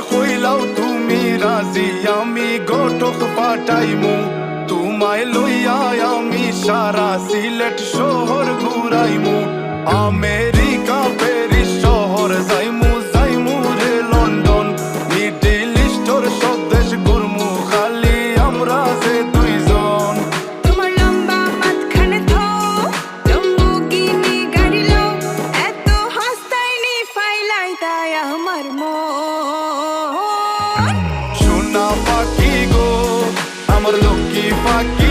কইলাও তুমি রাজি আমি গোটক পাঠাইমু তোমায় লইয়া আমি সারা সিলেট শহর ঘুরাইমু আমেরিকা প্যারিস শহর যাইমু যাইমু রে লন্ডন মিডল ইস্টর সব দেশ ঘুরমু খালি আমরা যে দুইজন তোমার লম্বা মাঝখানে থো লম্বুগিনি গাড়ি লো এত হাসতাইনি ফাইলাই তাই আমার মন সোনা পাখি গো আমার লক্ষ্মী পাখি